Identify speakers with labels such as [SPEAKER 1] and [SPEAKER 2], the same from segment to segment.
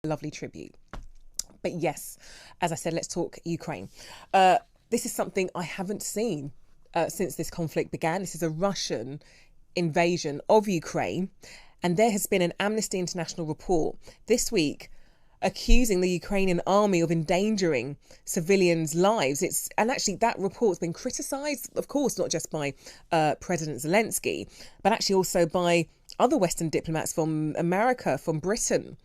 [SPEAKER 1] Lovely tribute. But yes, as I said, let's talk Ukraine. This is something I haven't seen since this conflict began. This is a Russian invasion of Ukraine. And there has been an Amnesty International report this week accusing the Ukrainian army of endangering civilians' lives. And actually that report's been criticised, of course, not just by President Zelensky, but actually also by other Western diplomats from America, from Britain.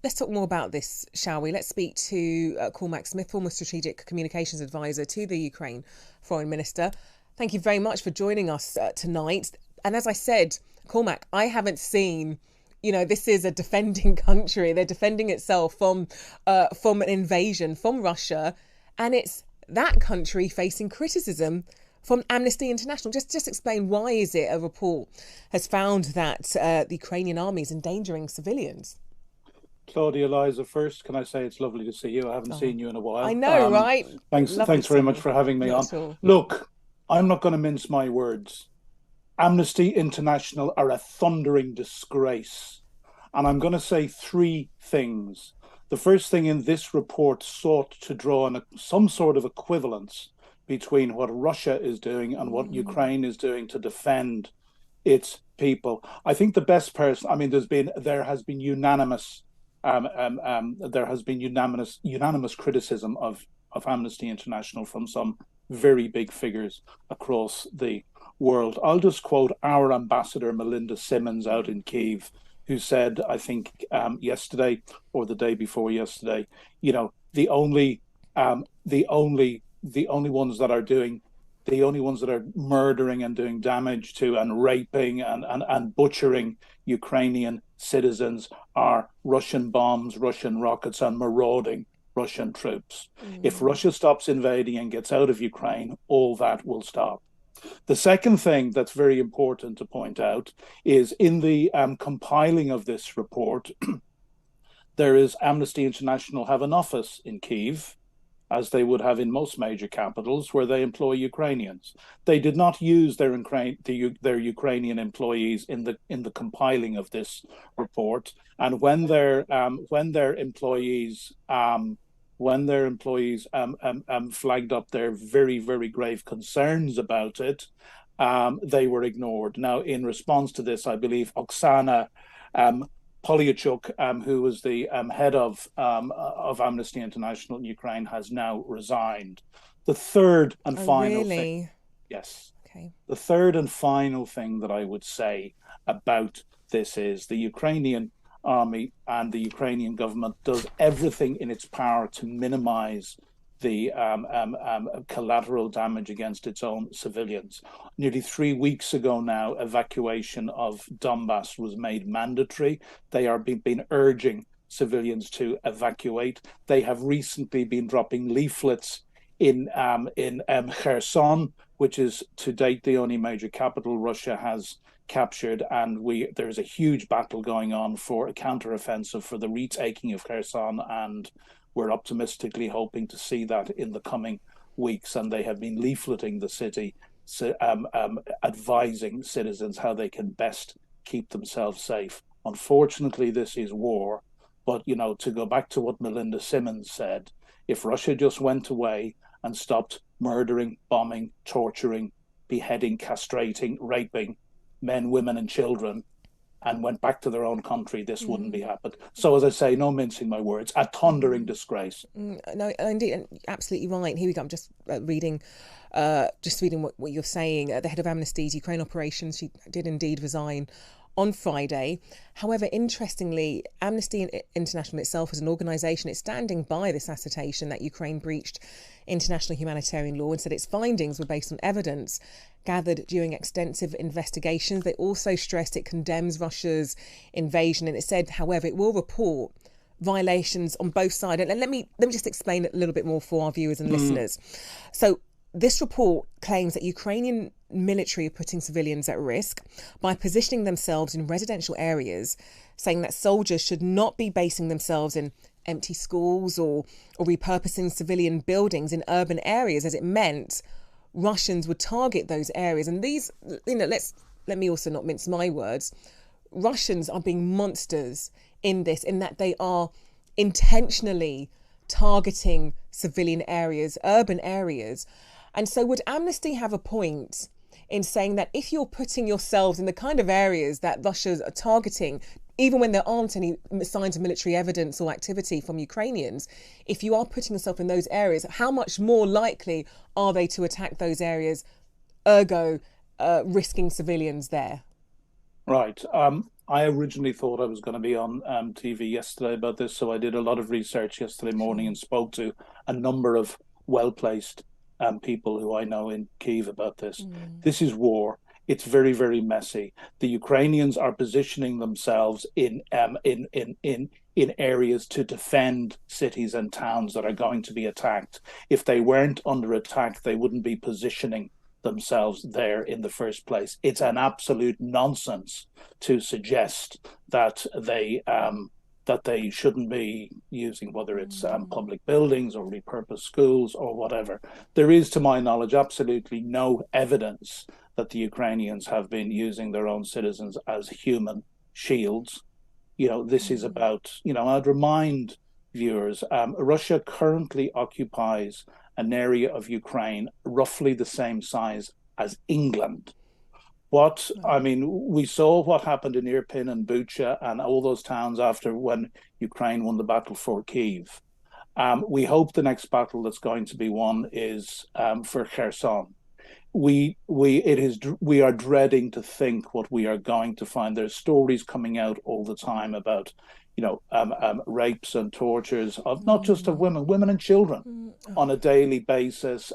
[SPEAKER 1] Let's talk more about this, shall we? Let's speak to Cormac Smith, former Strategic Communications Advisor to the Ukraine Foreign Minister. Thank you very much for joining us tonight. And as I said, Cormac, I haven't seen, this is a defending country. They're defending itself from an invasion from Russia. And it's that country facing criticism from Amnesty International. Just explain, why is it a report has found that the Ukrainian army is endangering civilians?
[SPEAKER 2] Claudia Lisa, first, can I say it's lovely to see you? I haven't seen you in a while.
[SPEAKER 1] I know, right?
[SPEAKER 2] Thanks very much for having me on. Look, I'm not going to mince my words. Amnesty International are a thundering disgrace. And I'm going to say three things. The first thing, in this report sought to draw some sort of equivalence between what Russia is doing and what Ukraine is doing to defend its people. I think the best person, there has been unanimous criticism of Amnesty International from some very big figures across the world. I'll just quote our ambassador, Melinda Simmons, out in Kyiv, who said, I think yesterday or the day before yesterday, the only ones that are murdering and doing damage to and raping and butchering Ukrainian citizens are Russian bombs, Russian rockets, and marauding Russian troops. If Russia stops invading and gets out of Ukraine, all that will stop. The second thing that's very important to point out is, in the compiling of this report, there is Amnesty International have an office in Kyiv, as they would have in most major capitals, where they employ Ukrainians. They did not use their Ukrainian employees in the compiling of this report. And when their employees flagged up their very, very grave concerns about it, they were ignored. Now, in response to this, I believe Oksana Polyachuk, who was the head of Amnesty International in Ukraine, has now resigned. The third and final thing, yes, okay. The third and final thing that I would say about this is the Ukrainian army and the Ukrainian government does everything in its power to minimize the collateral damage against its own civilians. Nearly 3 weeks ago now, evacuation of Donbass was made mandatory. They are been urging civilians to evacuate. They have recently been dropping leaflets in Kherson, which is to date the only major capital Russia has captured, and there's a huge battle going on for a counteroffensive for the retaking of Kherson, and we're optimistically hoping to see that in the coming weeks. And they have been leafleting the city, advising citizens how they can best keep themselves safe. Unfortunately, this is war. But, to go back to what Melinda Simmons said, if Russia just went away and stopped murdering, bombing, torturing, beheading, castrating, raping men, women, and children, and went back to their own country, this wouldn't be happened. So, as I say, no mincing my words, a thundering disgrace.
[SPEAKER 1] No, indeed, absolutely right. Here we go. I'm just reading what you're saying. The head of Amnesty's Ukraine operations, she did indeed resign on Friday. However, interestingly, Amnesty International itself as an organisation, it's standing by this assertion that Ukraine breached international humanitarian law and said its findings were based on evidence gathered during extensive investigations. They also stressed it condemns Russia's invasion, and it said, however, it will report violations on both sides. And let me just explain it a little bit more for our viewers and listeners. So this report claims that Ukrainian military are putting civilians at risk by positioning themselves in residential areas, saying that soldiers should not be basing themselves in empty schools or repurposing civilian buildings in urban areas, as it meant Russians would target those areas. And these, let me also not mince my words. Russians are being monsters in this, in that they are intentionally targeting civilian areas, urban areas. And so would Amnesty have a point in saying that if you're putting yourselves in the kind of areas that Russia's are targeting, even when there aren't any signs of military evidence or activity from Ukrainians, if you are putting yourself in those areas, how much more likely are they to attack those areas, ergo risking civilians there?
[SPEAKER 2] Right. I originally thought I was going to be on TV yesterday about this, so I did a lot of research yesterday morning and spoke to a number of well-placed people who I know in Kyiv about this. This is war. It's very, very messy. The Ukrainians are positioning themselves in areas to defend cities and towns that are going to be attacked. If they weren't under attack, they wouldn't be positioning themselves there in the first place. It's an absolute nonsense to suggest that they shouldn't be using, whether it's public buildings or repurposed schools or whatever. There is, to my knowledge, absolutely no evidence that the Ukrainians have been using their own citizens as human shields. This is about, I'd remind viewers, Russia currently occupies an area of Ukraine roughly the same size as England. We saw what happened in Irpin and Bucha and all those towns after when Ukraine won the battle for Kyiv. We hope the next battle that's going to be won is for Kherson. We are dreading to think what we are going to find. There's stories coming out all the time about rapes and tortures of not just of women and children on a daily basis,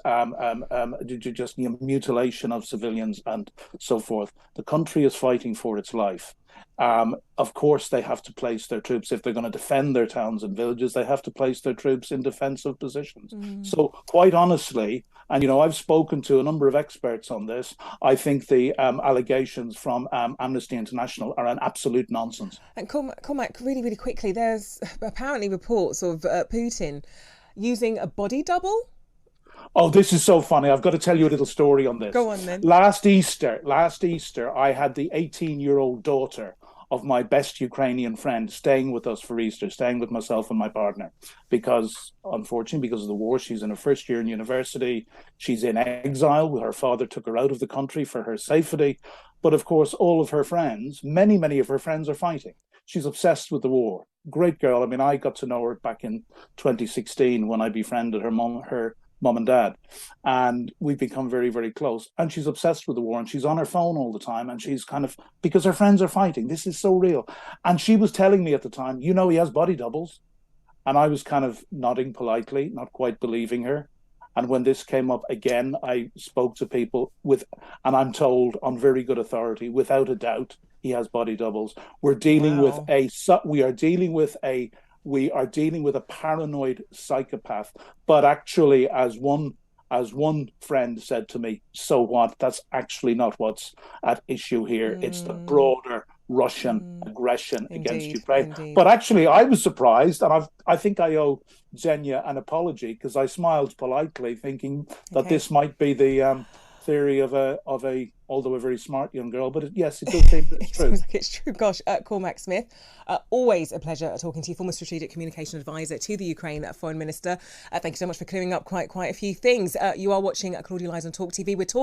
[SPEAKER 2] just mutilation of civilians and so forth. The country is fighting for its life. Of course, they have to place their troops, if they're going to defend their towns and villages, they have to place their troops in defensive positions. So quite honestly, and I've spoken to a number of experts on this, I think the allegations from Amnesty International are an absolute nonsense.
[SPEAKER 1] And Cormac, really, really quickly, there's apparently reports of Putin using a body double.
[SPEAKER 2] Oh, this is so funny. I've got to tell you a little story on this.
[SPEAKER 1] Go on then.
[SPEAKER 2] Last Easter, I had the 18-year-old daughter of my best Ukrainian friend staying with us for Easter, staying with myself and my partner, because unfortunately, because of the war, she's in her first year in university. She's in exile. Her father took her out of the country for her safety. But of course, all of her friends, many of her friends are fighting. She's obsessed with the war. Great girl. I mean, I got to know her back in 2016 when I befriended her mom and dad, and we've become very, very close. And she's obsessed with the war, and she's on her phone all the time, and she's kind of, because her friends are fighting. This is so real. And she was telling me at the time, he has body doubles. And I was kind of nodding politely, not quite believing her. And when this came up again, I spoke to people and I'm told on very good authority, without a doubt, he has body doubles. We are dealing with a paranoid psychopath. But actually, as one friend said to me, so what? That's actually not what's at issue here. It's the broader Russian aggression against Ukraine.
[SPEAKER 1] Indeed.
[SPEAKER 2] But actually, I was surprised, and I think I owe Xenia an apology, because I smiled politely, thinking that this might be the theory of a although a very smart young girl, but yes, it does seem that it's true.
[SPEAKER 1] Seems like it's true. Gosh, Cormac Smith, always a pleasure talking to you, former strategic communication advisor to the Ukraine foreign minister. Thank you so much for clearing up quite a few things. You are watching Claudia Lisa on Talk TV. We're talking